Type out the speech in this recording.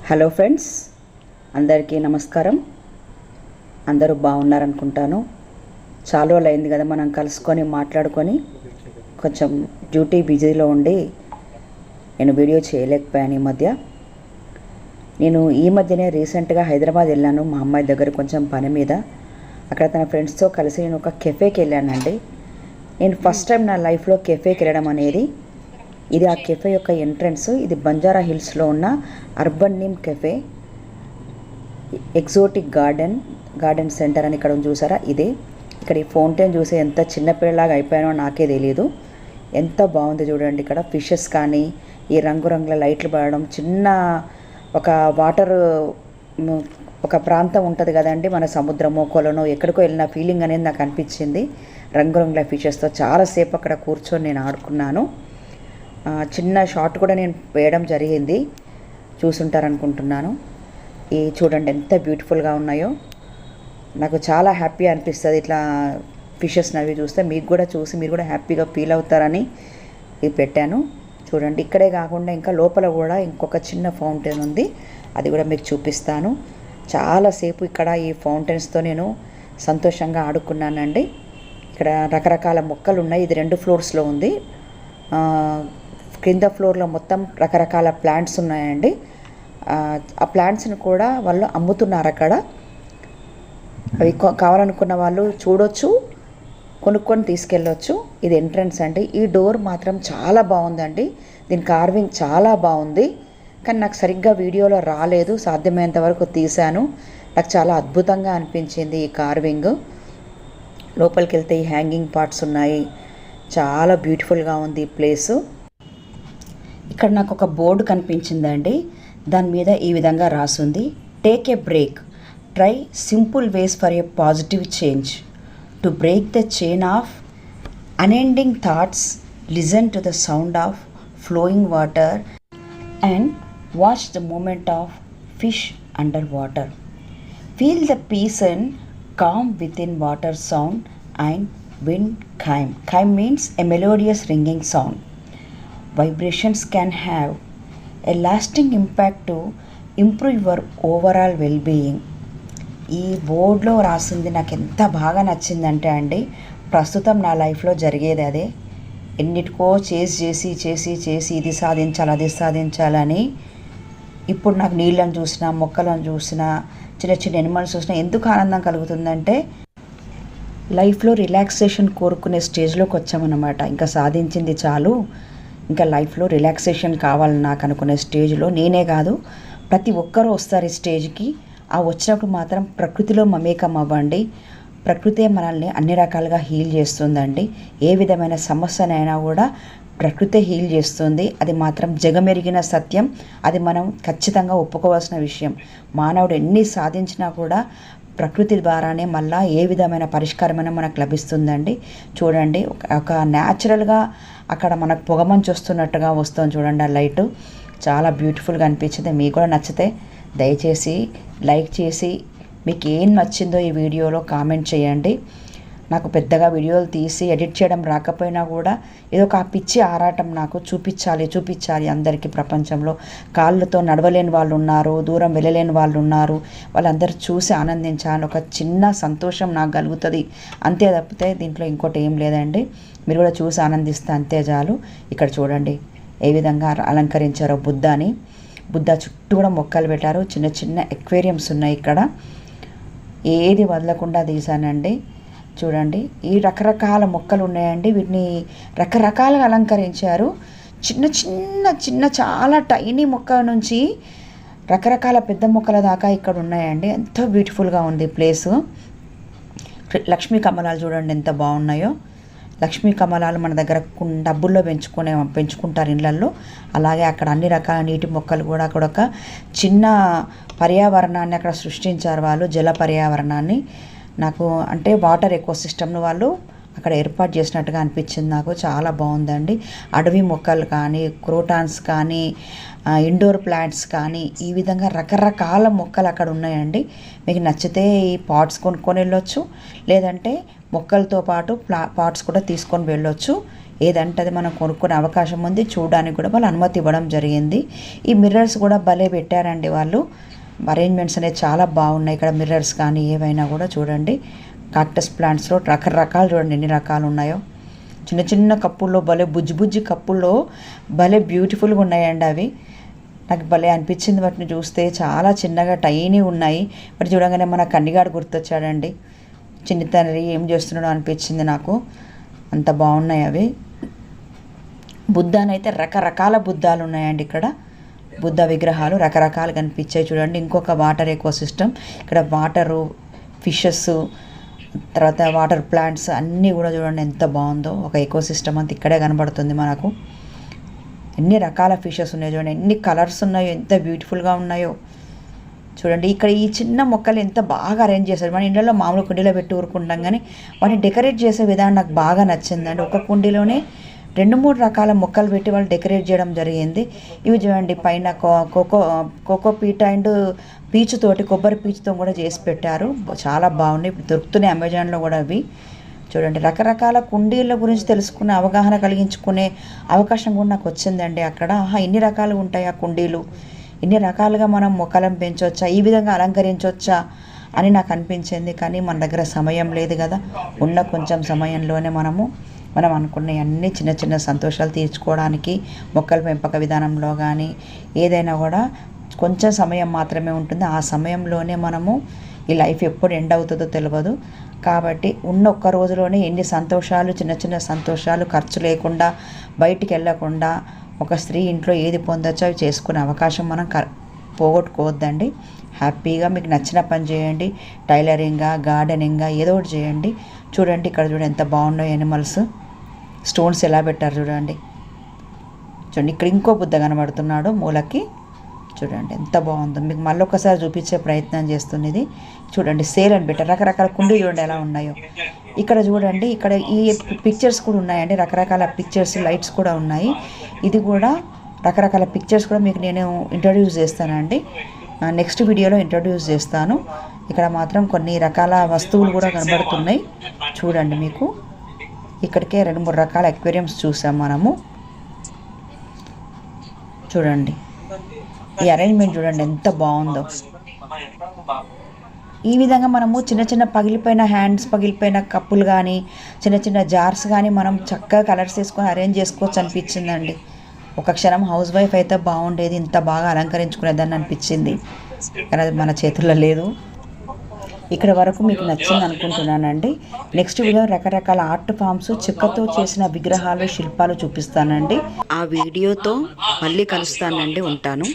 Hello friends, అందరికీ నమస్కారం. అందరూ బాగున్నారనుకుంటాను. చాలా రోజులు అయింది కదా మనం కలుసుకొని మాట్లాడుకొని. కొంచెం డ్యూటీ బిజీలో ఉండి నేను వీడియో చేయలేకపోయాను. ఈ మధ్యనే రీసెంట్గా హైదరాబాద్ వెళ్ళాను మా అమ్మాయి దగ్గర కొంచెం పని మీద. అక్కడ తన ఫ్రెండ్స్తో కలిసి నేను ఒక కెఫేకి వెళ్ళానండి. నేను ఫస్ట్ టైం నా లైఫ్లో కెఫేకి వెళ్ళడం అనేది. ఇది ఆ కెఫే యొక్క ఎంట్రన్స్. ఇది బంజారా హిల్స్లో ఉన్న urban neem cafe, exotic garden centre అని ఇక్కడ చూసారా. ఇదే ఇక్కడ ఈ ఫౌంటైన్ చూసి ఎంత చిన్నపిల్లలాగా అయిపోయానో నాకే తెలియదు. ఎంత బాగుంది చూడండి. ఇక్కడ ఫిషెస్ కానీ ఈ రంగురంగుల లైట్లు పడడం, చిన్న ఒక వాటర్ ఒక ప్రాంతం ఉంటుంది కదండి, మన సముద్రమో కొలనో ఎక్కడికో వెళ్ళిన ఫీలింగ్ అనేది నాకు అనిపించింది. రంగురంగుల ఫిషెస్తో చాలాసేపు అక్కడ కూర్చొని నేను ఆడుకున్నాను. చిన్న షార్ట్ కూడా నేను వేయడం జరిగింది, చూసుంటారనుకుంటున్నాను. ఈ చూడండి ఎంత బ్యూటిఫుల్గా ఉన్నాయో. నాకు చాలా హ్యాపీ అనిపిస్తుంది ఇట్లా ఫిషెస్ అవి చూస్తే. మీకు కూడా చూసి మీరు కూడా హ్యాపీగా ఫీల్ అవుతారని ఇది పెట్టాను. చూడండి, ఇక్కడే కాకుండా ఇంకా లోపల కూడా ఇంకొక చిన్న ఫౌంటైన్ ఉంది, అది కూడా మీకు చూపిస్తాను. చాలాసేపు ఇక్కడ ఈ ఫౌంటైన్స్తో నేను సంతోషంగా ఆడుకున్నానండి. ఇక్కడ రకరకాల మొక్కలు ఉన్నాయి. ఇది 2 ఫ్లోర్స్లో ఉంది. కింద ఫ్లోర్లో మొత్తం రకరకాల ప్లాంట్స్ ఉన్నాయండి. ఆ ప్లాంట్స్ని కూడా వాళ్ళు అమ్ముతున్నారు అక్కడ. అవి కావాలనుకున్న వాళ్ళు చూడొచ్చు, కొనుక్కొని తీసుకెళ్ళొచ్చు. ఇది ఎంట్రన్స్ అండి. ఈ డోర్ మాత్రం చాలా బాగుందండి. దీని కార్వింగ్ చాలా బాగుంది, కానీ నాకు సరిగ్గా వీడియోలో రాలేదు. సాధ్యమైనంత వరకు తీశాను. నాకు చాలా అద్భుతంగా అనిపించింది ఈ కార్వింగ్. లోపలికి వెళ్తే ఈ హ్యాంగింగ్ పార్ట్స్ ఉన్నాయి. చాలా బ్యూటిఫుల్గా ఉంది ఈ ప్లేసు. ఇక్కడ నాకు ఒక బోర్డు కనిపించిందండి. దాని మీద ఈ విధంగా రాసుంది, take a break, try simple ways for a positive change, to break the chain of unending thoughts, listen to the sound of flowing water and watch the movement of fish under water, feel the peace and calm within water sound and wind chime. Chime means a melodious ringing sound. Vibrations can have a lasting impact to improve your overall well-being. ఈ బోర్డులో రాసింది నాకు ఎంత బాగా నచ్చిందంటే అండి, ప్రస్తుతం నా లైఫ్లో జరిగేది అదే. ఎన్నిటికో చేసి ఇది సాధించాలి అది సాధించాలని, ఇప్పుడు నాకు నీళ్ళని చూసినా మొక్కలను చూసినా చిన్న ఎనిమల్స్ చూసినా ఎందుకు ఆనందం కలుగుతుందంటే, లైఫ్లో రిలాక్సేషన్ కోరుకునే స్టేజ్లోకి వచ్చామన్నమాట. ఇంకా సాధించింది చాలు, ఇంకా లైఫ్లో రిలాక్సేషన్ కావాలని నాకు అనుకునే స్టేజ్లో నేనే కాదు ప్రతి ఒక్కరూ వస్తారు ఈ స్టేజ్కి. ఆ వచ్చినప్పుడు మాత్రం ప్రకృతిలో మమేకం అవ్వండి. ప్రకృతే మనల్ని అన్ని రకాలుగా హీల్ చేస్తుందండి. ఏ విధమైన సమస్యనైనా కూడా ప్రకృతే హీల్ చేస్తుంది. అది మాత్రం జగమెరిగిన సత్యం. అది మనం ఖచ్చితంగా ఒప్పుకోవాల్సిన విషయం. మానవుడు ఎన్ని సాధించినా కూడా ప్రకృతి ద్వారానే మళ్ళీ ఏ విధమైన పరిష్కారమైనా మనకు లభిస్తుందండి. చూడండి, ఒక న్యాచురల్గా అక్కడ మనకు పొగమంచు వస్తున్నట్టుగా వస్తుంది చూడండి. ఆ లైటు చాలా బ్యూటిఫుల్గా అనిపించింది. మీకు కూడా నచ్చితే దయచేసి లైక్ చేసి మీకు ఏం నచ్చిందో ఈ వీడియోలో కామెంట్ చేయండి. నాకు పెద్దగా వీడియోలు తీసి ఎడిట్ చేయడం రాకపోయినా కూడా ఏదో ఒక పిచ్చి ఆరాటం, నాకు చూపించాలి అందరికీ. ప్రపంచంలో కాళ్ళతో నడవలేని వాళ్ళు ఉన్నారు, దూరం వెళ్ళలేని వాళ్ళు ఉన్నారు, వాళ్ళందరూ చూసి ఆనందించాలి. ఒక చిన్న సంతోషం నాకు కలుగుతుంది అంతే తప్పితే దీంట్లో ఇంకోటి ఏం లేదండి. మీరు కూడా చూసి ఆనందిస్తే అంతే చాలు. ఇక్కడ చూడండి ఏ విధంగా అలంకరించారో బుద్ధ చుట్టూ కూడా మొక్కలు పెట్టారు. చిన్న ఎక్వేరియంస్ ఉన్నాయి ఇక్కడ. ఏది వదలకుండా తీసానండి. చూడండి, ఈ రకరకాల మొక్కలు ఉన్నాయండి. వీటిని రకరకాలుగా అలంకరించారు. చిన్న చాలా టైనీ మొక్క నుంచి రకరకాల పెద్ద మొక్కల దాకా ఇక్కడ ఉన్నాయండి. ఎంతో బ్యూటిఫుల్గా ఉంది ప్లేసు. లక్ష్మీ కమలాలు చూడండి ఎంత బాగున్నాయో. లక్ష్మీ కమలాలు మన దగ్గర డబ్బుల్లో పెంచుకుంటారు ఇళ్ళల్లో. అలాగే అక్కడ అన్ని రకాల నీటి మొక్కలు కూడా అక్కడ ఒక చిన్న పర్యావరణాన్ని అక్కడ సృష్టించారు వాళ్ళు, జల పర్యావరణాన్ని. నాకు అంటే వాటర్ ఎకోసిస్టమ్ను వాళ్ళు అక్కడ ఏర్పాటు చేసినట్టుగా అనిపించింది. నాకు చాలా బాగుందండి. అడవి మొక్కలు కానీ, క్రోటాన్స్ కానీ, ఇండోర్ ప్లాంట్స్ కానీ, ఈ విధంగా రకరకాల మొక్కలు అక్కడ ఉన్నాయండి. మీకు నచ్చితే ఈ పాట్స్ కొనుక్కొని వెళ్ళొచ్చు, లేదంటే మొక్కలతో పాటు పాట్స్ కూడా తీసుకొని వెళ్ళొచ్చు. ఏదంటే అది మనం కొనుక్కునే అవకాశం ఉంది. చూడడానికి కూడా వాళ్ళు అనుమతి ఇవ్వడం జరిగింది. ఈ మిర్రర్స్ కూడా భలే పెట్టారండి వాళ్ళు. అరేంజ్మెంట్స్ అనేవి చాలా బాగున్నాయి. ఇక్కడ మిర్రర్స్ కానీ ఏవైనా కూడా చూడండి. కాక్టస్ ప్లాంట్స్లో రకరకాలు చూడండి ఎన్ని రకాలు ఉన్నాయో. చిన్న చిన్న కప్పుల్లో భలే బుజ్జి బుజ్జి కప్పుల్లో భలే బ్యూటిఫుల్గా ఉన్నాయండి అవి. నాకు భలే అనిపించింది వాటిని చూస్తే. చాలా చిన్నగా టైనీ ఉన్నాయి. వాటి చూడగానే మన కన్నిగాడు గుర్తొచ్చాడండి. చిన్ని తండ్రి ఏం చేస్తున్నాడో అనిపించింది నాకు. అంత బాగున్నాయి అవి. బుద్ధానైతే రకరకాల బుద్ధాలు ఉన్నాయండి ఇక్కడ. బుద్ధ విగ్రహాలు రకరకాలు కనిపించాయి చూడండి. ఇంకొక వాటర్ ఎకో సిస్టమ్. ఇక్కడ వాటరు, ఫిషెస్, తర్వాత వాటర్ ప్లాంట్స్ అన్నీ కూడా చూడండి ఎంత బాగుందో. ఒక ఎకో సిస్టమ్ అంతా ఇక్కడే కనబడుతుంది మనకు. ఎన్ని రకాల ఫిషెస్ ఉన్నాయో చూడండి, ఎన్ని కలర్స్ ఉన్నాయో, ఎంత బ్యూటిఫుల్గా ఉన్నాయో చూడండి. ఇక్కడ ఈ చిన్న మొక్కలు ఎంత బాగా అరేంజ్ చేశారు. మన ఇంట్లో మామూలు కుండీలో పెట్టి ఊరుకుంటాం, కానీ వాటిని డెకరేట్ చేసే విధానం నాకు బాగా నచ్చిందండి. ఒక కుండీలోనే 2-3 రకాల మొక్కలు పెట్టి వాళ్ళు డెకరేట్ చేయడం జరిగింది. ఇవి చూడండి పైన కోకో పీట్ అండ్ పీచు తోటి, కొబ్బరి పీచుతో కూడా చేసి పెట్టారు. చాలా బాగున్నాయి. ఇప్పుడు దొరుకుతున్నాయి అమెజాన్లో కూడా అవి. చూడండి రకరకాల కుండీల గురించి తెలుసుకునే, అవగాహన కలిగించుకునే అవకాశం కూడా నాకు వచ్చిందండి అక్కడ. ఇన్ని రకాలు ఉంటాయి ఆ కుండీలు, ఇన్ని రకాలుగా మనం మొక్కలను పెంచవచ్చా, ఈ విధంగా అలంకరించవచ్చా అని నాకు అనిపించింది. కానీ మన దగ్గర సమయం లేదు కదా. ఉన్న కొంచెం సమయంలోనే మనం అనుకున్న అన్ని చిన్న చిన్న సంతోషాలు తీర్చుకోవడానికి మొక్కల పెంపక విధానంలో కానీ ఏదైనా కూడా కొంచెం సమయం మాత్రమే ఉంటుంది. ఆ సమయంలోనే ఈ లైఫ్ ఎప్పుడు ఎండ్ అవుతుందో తెలియదు. కాబట్టి ఉన్న ఒక్క రోజులోనే ఎన్ని సంతోషాలు, చిన్న చిన్న సంతోషాలు, ఖర్చు లేకుండా, బయటికి వెళ్ళకుండా ఒక స్త్రీ ఇంట్లో ఏది పొందొచ్చో అవి చేసుకునే అవకాశం మనం పోగొట్టుకోవద్దండి. హ్యాపీగా మీకు నచ్చిన పని చేయండి. టైలరింగా, గార్డెనింగా ఏదో ఒకటి చేయండి. చూడండి ఇక్కడ చూడండి ఎంత బాగున్నాయి యానిమల్స్. స్టోన్స్ ఎలా పెట్టారు చూడండి. ఇక్కడ ఇంకో బుద్ధ కనబడుతున్నాడు మూలకి. చూడండి ఎంత బాగుందో. మీకు మళ్ళీ ఒకసారి చూపించే ప్రయత్నం చేస్తుంది. ఇది చూడండి సేల్ అని పెట్టారు. రకరకాల కుండీలు చూడండి ఎలా ఉన్నాయో. ఇక్కడ చూడండి, ఇక్కడ ఈ పిక్చర్స్ కూడా ఉన్నాయండి. రకరకాల పిక్చర్స్, లైట్స్ కూడా ఉన్నాయి. ఇది కూడా రకరకాల పిక్చర్స్ కూడా మీకు నేను ఇంట్రడ్యూస్ చేస్తానండి. నెక్స్ట్ వీడియోలో ఇంట్రడ్యూస్ చేస్తాను. ఇక్కడ మాత్రం కొన్ని రకాల వస్తువులు కూడా కనబడుతున్నాయి చూడండి. మీకు ఇక్కడికే 2-3 రకాల అక్వేరియంస్ చూసాం మనము. చూడండి ఈ అరేంజ్మెంట్ చూడండి ఎంత బాగుందో. ఈ విధంగా మనము చిన్న చిన్న పగిలిపోయిన హ్యాండ్స్, పగిలిపోయిన కప్పులు కానీ, చిన్న చిన్న జార్స్ కానీ మనం చక్కగా కలర్స్ వేసుకొని అరేంజ్ చేసుకోవచ్చు అనిపించిందండి. ఒక క్షణం హౌస్ వైఫ్ అయితే బాగుండేది, ఇంత బాగా అలంకరించుకునేదాన్ని అనిపించింది. కానీ అది మన చేతుల్లో లేదు. ఇక్కడ వరకు మీకు నచ్చింది అనుకుంటున్నానండి. నెక్స్ట్ వీడియో రకరకాల ఆర్ట్ ఫామ్స్, చెక్కతో చేసిన విగ్రహాలు, శిల్పాలు చూపిస్తానండి. ఆ వీడియోతో మళ్ళీ కలుస్తానండి. ఉంటాను.